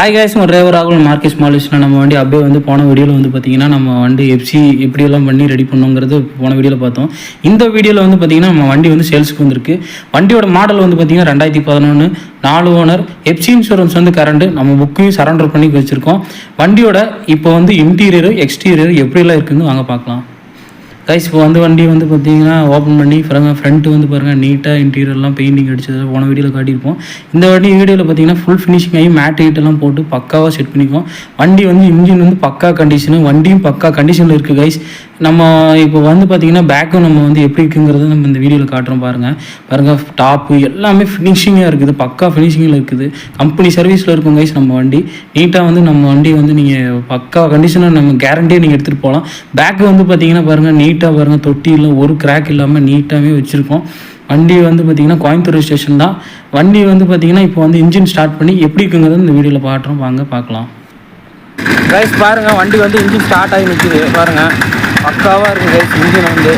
Hi guys, ஒரு driver ராகுல் market ஸ்மாலிஸ்ட்டில் நம்ம வண்டி அப்படியே வந்து போன வீடியோவில் வந்து பார்த்திங்கன்னா நம்ம வண்டி எஃப்சி எப்படியெல்லாம் பண்ணி ரெடி பண்ணுங்கிறது போன வீடியோவில் பார்த்தோம். இந்த வீடியோவில் வந்து பார்த்திங்கன்னா நம்ம வண்டி வந்து சேல்ஸுக்கு வந்திருக்கு. வண்டியோட மாடல் வந்து பார்த்திங்கன்னா 2011 4 ஓனர், எஃப்சி இன்சூரன்ஸ் வந்து கரண்ட், நம்ம புக்கையும் சரண்டர் பண்ணி வச்சுருக்கோம். வண்டியோட இப்போ வந்து இன்டீரியர் எக்ஸ்டீரியர் எப்படிலாம் இருக்குதுன்னு வாங்க பார்க்கலாம். கைஸ், இப்போ வந்து வண்டி வந்து பார்த்திங்கன்னா ஓப்பன் பண்ணி ஃப்ரண்ட்டு வந்து பாருங்கள் நீட்டாக இன்டீரியர்லாம் பெயிண்டிங் அடிச்சது போன வீடியோவில் காட்டியிருப்போம். இந்த வீடியோவில் பார்த்திங்கன்னா ஃபுல் ஃபினிஷிங் ஆகி மேட் ஹீட்டெல்லாம் போட்டு பக்காவாக செட் பண்ணிக்குவோம். வண்டி வந்து இன்ஜின் வந்து பக்கா கண்டிஷனு, வண்டியும் பக்கா கண்டிஷனில் இருக்குது கைஸ். நம்ம இப்போ வந்து பார்த்திங்கன்னா பேக்கும் நம்ம வந்து எப்படி இருக்குங்கிறத நம்ம இந்த வீடியோவில் காட்டுறோம். பாருங்கள் டாப்பு எல்லாமே ஃபினிஷிங்காக இருக்குது, பக்கா ஃபினிஷிங்கில் இருக்குது. கம்பெனி சர்வீஸில் இருக்கும் கைஸ். நம்ம வண்டி நீட்டாக வந்து நம்ம வண்டி வந்து நீங்கள் பக்கா கண்டிஷனாக நம்ம கேரண்டியே நீங்கள் எடுத்துகிட்டு போகலாம். பேக்கு வந்து பார்த்திங்கன்னா பாருங்கள் நீட்டாக பாருங்கள், தொட்டியில் ஒரு கிராக் இல்லாமல் நீட்டாகவே வச்சுருக்கோம். வண்டி வந்து பார்த்திங்கன்னா கோயம்புத்தூர் ஸ்டேஷன் தான். வண்டி வந்து பார்த்திங்கன்னா இப்போ வந்து இன்ஜின் ஸ்டார்ட் பண்ணி எப்படி இருக்குங்கிறத இந்த வீடியோவில் காட்டுறோம், வாங்க பார்க்கலாம். கைஸ் பாருங்கள், வண்டி வந்து இன்ஜின் ஸ்டார்ட் ஆகி நிற்கிது பாருங்கள், பக்காவாக இருக்குது கைஸ். இன்ஜின் வந்து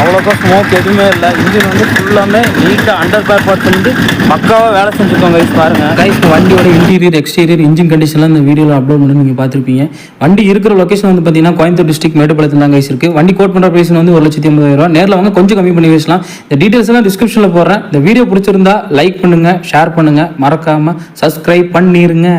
அவ்வளோக்கா ஸ்மோக் எதுவுமே இல்லை. இன்ஜின் வந்து ஃபுல்லாமே நீட்டாக அண்டர் பேர் பார்ட் பண்ணிட்டு பக்காவாக வேலை செஞ்சுருக்கோம் கைஸ். பாருங்கள் கைஸ், வண்டியோட இன்டீரியர் எக்ஸ்டீரியர் இன்ஜின் கண்டிஷன்லாம் இந்த வீடியோவில் அப்லோட் பண்ணி நீங்கள் பார்த்துருப்பீங்க. வண்டி இருக்கிற லொக்கேஷன் வந்து பார்த்தீங்கன்னா கோயம்புத்தூர் டிஸ்ட்ரிக்ட் மேட்டுப்பாளையத்தில் தான் கைஸ் இருக்குது. வண்டி கோட் பண்ணுற ப்ரைஸ் வந்து 1,80,000 நேரில் வாங்க, கொஞ்சம் கம்மி பண்ணி பேசலாம். இந்த டீட்டெயில்ஸ் எல்லாம் டிஸ்கிரிப்ஷனில் போடுறேன். இந்த வீடியோ பிடிச்சிருந்தா லைக் பண்ணுங்கள், ஷேர் பண்ணுங்கள், மறக்காமல் சப்ஸ்கிரைப் பண்ணிடுங்க.